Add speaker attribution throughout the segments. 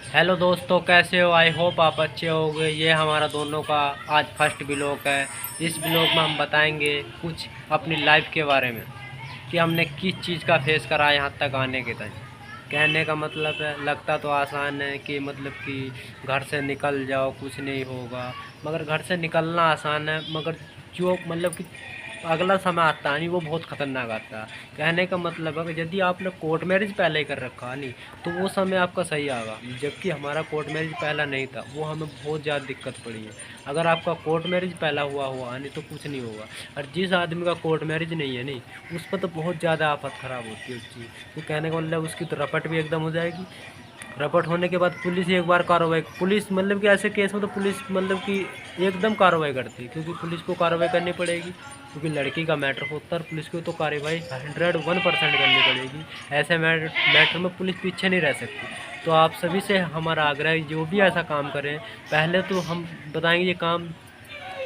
Speaker 1: Hello दोस्तों, कैसे हो? आई होप आप अच्छे होंगे। ये हमारा दोनों का आज फर्स्ट व्लॉग है। इस व्लॉग में हम बताएंगे कुछ अपनी लाइफ के बारे में कि हमने किस चीज़ का फेस करा यहाँ तक आने के तक। कहने का मतलब है, लगता तो आसान है कि मतलब कि घर से निकल जाओ कुछ नहीं होगा, मगर घर से निकलना आसान है, मगर जो मतलब कि अगला समय आता है नहीं, वो बहुत ख़तरनाक आता है। कहने का मतलब है कि यदि आपने कोर्ट मैरिज पहले ही कर रखा नहीं तो वो समय आपका सही आएगा, जबकि हमारा कोर्ट मैरिज पहला नहीं था, वो हमें बहुत ज़्यादा दिक्कत पड़ी है। अगर आपका कोर्ट मैरिज पहला हुआ नहीं तो कुछ नहीं होगा। और जिस आदमी का कोर्ट मैरिज नहीं है नहीं, उस पर तो बहुत ज़्यादा आफत ख़राब होती है उस चीज़। तो कहने का मतलब उसकी तो रपट भी एकदम हो जाएगी। रपट होने के बाद पुलिस एक बार कार्रवाई, पुलिस मतलब कि ऐसे केस में तो पुलिस मतलब कि एकदम कार्रवाई करती है, क्योंकि पुलिस को कार्रवाई करनी पड़ेगी, क्योंकि लड़की का मैटर होता है और पुलिस को तो कार्रवाई 101% करनी पड़ेगी। ऐसे मैटर में पुलिस पीछे नहीं रह सकती। तो आप सभी से हमारा आग्रह है, जो भी ऐसा काम करें, पहले तो हम बताएंगे ये काम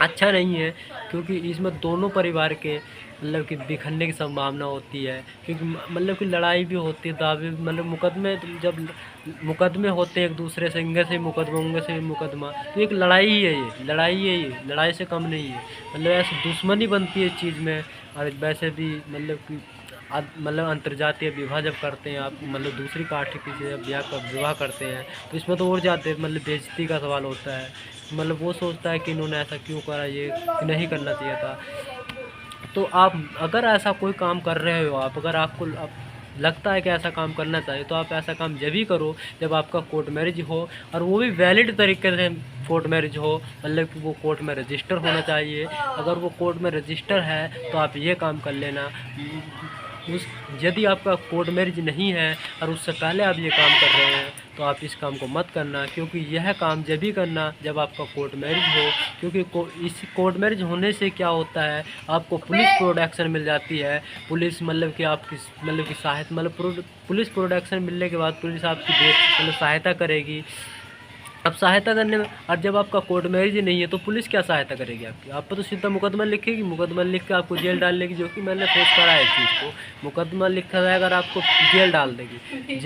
Speaker 1: अच्छा नहीं है, क्योंकि इसमें दोनों परिवार के मतलब कि बिखरने की संभावना होती है, क्योंकि मतलब कि लड़ाई भी होती है, दावे मतलब मुकदमे, जब मुकदमे होते हैं एक दूसरे से, इंगे से मुकदमा उंगे से मुकदमा, तो एक लड़ाई ही है, ये लड़ाई है, ये लड़ाई से कम नहीं है। मतलब ऐसे दुश्मनी बनती है इस चीज़ में। और वैसे भी मतलब कि मतलब अंतर्जातीय विवाह जब करते हैं आप, मतलब दूसरी पार्टी की जब विवाह करते हैं, तो इसमें तो और ज़्यादा मतलब बेइज्जती का सवाल होता है। मतलब वो सोचता है कि इन्होंने ऐसा क्यों करा, ये नहीं करना चाहिए था। तो आप अगर ऐसा कोई काम कर रहे हो, आप अगर आपको लगता है कि ऐसा काम करना चाहिए, तो आप ऐसा काम जब ही करो जब आपका कोर्ट मैरिज हो, और वो भी वैलिड तरीके से कोर्ट मैरिज हो, मतलब कि वो कोर्ट में रजिस्टर होना चाहिए। अगर वो कोर्ट में रजिस्टर है तो आप ये काम कर लेना। उस यदि आपका कोर्ट मैरिज नहीं है और उससे पहले आप ये काम कर रहे हैं, तो आप इस काम को मत करना, क्योंकि यह काम जब ही करना जब आपका कोर्ट मैरिज हो। क्योंकि इस कोर्ट मैरिज होने से क्या होता है, आपको पुलिस प्रोटेक्शन मिल जाती है। पुलिस मतलब कि आपकी मतलब कि सहायता, मतलब पुलिस प्रोटेक्शन मिलने के बाद पुलिस आपकी मतलब सहायता करेगी। अब सहायता करने में, और जब आपका कोर्ट मैरिज नहीं है तो पुलिस क्या सहायता करेगी आपकी? आप पर तो सीधा मुकदमा लिखेगी, मुकदमा लिख के आपको जेल डाल देगी, जो कि मैंने फेस करा है इस चीज़ को। मुकदमा लिखा जाएगा और आपको जेल डाल देगी।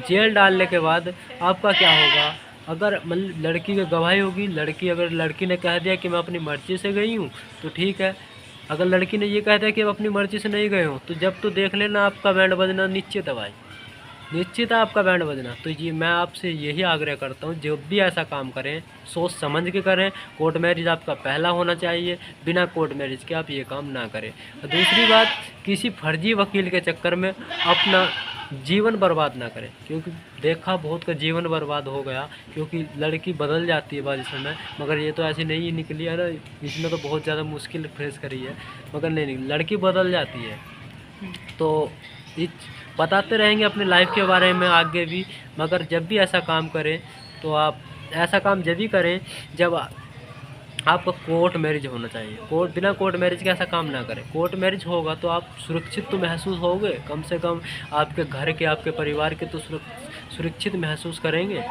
Speaker 1: जेल डालने के बाद आपका क्या होगा? अगर मतलब लड़की की गवाही होगी, अगर लड़की ने कह दिया कि मैं अपनी मर्ज़ी से गई हूँ तो ठीक है। अगर लड़की ने ये कह दिया कि मैं अपनी मर्ज़ी से नहीं गए हूँ, तो जब तो देख लेना आपका बैंड बजना निश्चित है भाई, निश्चित है आपका बैंड बजना। तो ये मैं आपसे यही आग्रह करता हूँ, जब भी ऐसा काम करें सोच समझ के करें। कोर्ट मैरिज आपका पहला होना चाहिए, बिना कोर्ट मैरिज के आप ये काम ना करें। और दूसरी बात, किसी फर्जी वकील के चक्कर में अपना जीवन बर्बाद ना करें, क्योंकि देखा बहुत का जीवन बर्बाद हो गया, क्योंकि लड़की बदल जाती है बाद समय, मगर ये तो ऐसी नहीं निकली है ना, इसने तो बहुत ज़्यादा मुश्किल फेस करी है, मगर नहीं, लड़की बदल जाती है। तो इस बताते रहेंगे अपने लाइफ के बारे में आगे भी, मगर जब भी ऐसा काम करें तो आप ऐसा काम जब भी करें जब आपका कोर्ट मैरिज होना चाहिए। बिना कोर्ट मैरिज के ऐसा काम ना करें। कोर्ट मैरिज होगा तो आप सुरक्षित तो महसूस होगे, कम से कम आपके घर के, आपके परिवार के तो सुरक्षित महसूस करेंगे।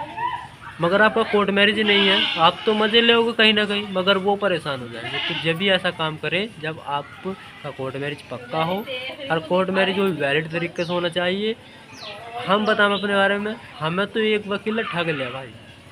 Speaker 1: मगर आपका कोर्ट मैरिज नहीं है, आप तो मज़े लोगे कहीं ना कहीं, मगर वो परेशान हो जाएंगे। तो जब भी ऐसा काम करें जब आपका कोर्ट मैरिज पक्का हो, और कोर्ट मैरिज वो वैलिड तरीके से होना चाहिए। हम बताएं अपने बारे में, हमें तो एक वकील ने ठग लिया भाई,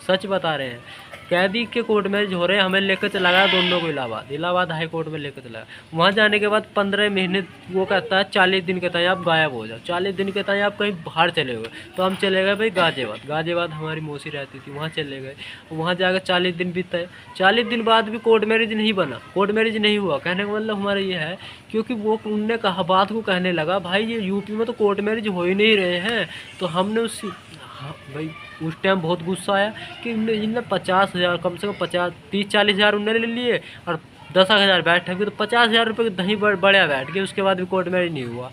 Speaker 1: सच बता रहे हैं। कैदी के कोर्ट मैरिज हो रहे हैं, हमें लेकर चला गया दोनों को इलाहाबाद हाई कोर्ट में लेकर चला गया। वहाँ जाने के बाद 15 महीने, वो कहता है 40 दिन के टाइम आप गायब हो जाओ, 40 दिन के टाइम आप कहीं बाहर चले गए। तो हम चले गए भाई गाजियाबाद हमारी मौसी रहती थी, वहाँ चले गए। वहाँ जाकर 40 दिन बीते, 40 दिन बाद भी कोर्ट मैरिज नहीं बना, कोर्ट मैरिज नहीं हुआ। कहने का मतलब हमारा ये है, क्योंकि वो उनने कहा, बात को कहने लगा भाई ये यूपी में तो कोर्ट मैरिज हो ही नहीं रहे हैं। तो हमने उस, हाँ भाई, उस टाइम बहुत गुस्सा आया कि इनने 50,000, कम से कम 50-30-40 हज़ार उन्होंने ले लिए, और 10,000 बैठ गए, तो 50,000 रुपये की दही बढ़िया बैठ गए। उसके बाद भी कोर्ट मैरिज नहीं हुआ।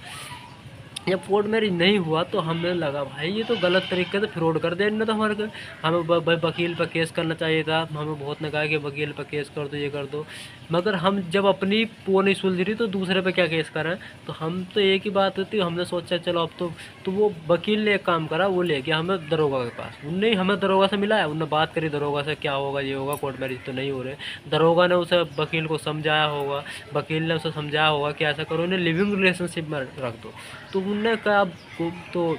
Speaker 1: जब कोर्ट मैरिज नहीं हुआ तो हमें लगा भाई ये तो गलत तरीके से फ्रॉड कर दिया इन्होंने, तो हमारे को, हमें भाई वकील पर केस करना चाहिए था। हमें बहुत ने कहा कि वकील पर केस कर दो, ये कर दो, मगर हम जब अपनी पो नहीं सुलझ रही तो दूसरे पे क्या केस करें? तो हम तो एक ही बात होती, हमने सोचा चलो अब तो वो वकील ने एक काम करा, वो ले गया हमें दरोगा के पास। उनने हमें दरोगा से मिलाया, उनने बात करी दरोगा से, क्या होगा, ये होगा, कोर्ट मैरिज तो नहीं हो रहे। दरोगा ने उसे, वकील को समझाया होगा, वकील ने उसे समझाया होगा कि ऐसा करो, इन्हें लिविंग रिलेशनशिप में रख दो। तो उनने कहा तो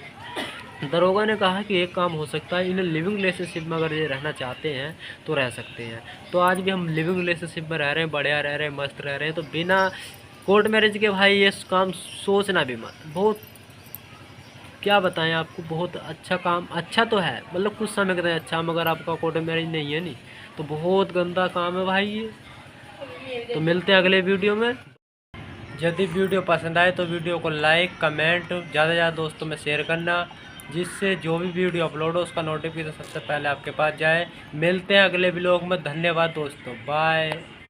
Speaker 1: दरोगा ने कहा कि एक काम हो सकता है, इन्हें लिविंग रिलेशनशिप में अगर ये रहना चाहते हैं तो रह सकते हैं। तो आज भी हम लिविंग रिलेशनशिप में रह रहे हैं, बढ़िया रह रहे हैं, मस्त रह रहे हैं। तो बिना कोर्ट मैरिज के भाई ये काम सोचना भी मत। बहुत क्या बताएं आपको, बहुत अच्छा काम, अच्छा तो है मतलब कुछ समय के लिए अच्छा, मगर आपका कोर्ट मैरिज नहीं है नहीं तो बहुत गंदा काम है भाई ये। तो मिलते हैं अगले वीडियो में। यदि वीडियो पसंद आए तो वीडियो को लाइक कमेंट ज़्यादा से ज़्यादा दोस्तों में शेयर करना, जिससे जो भी वीडियो अपलोड हो उसका नोटिफिकेशन सबसे पहले आपके पास जाए। मिलते हैं अगले व्लॉग में। धन्यवाद दोस्तों, बाय।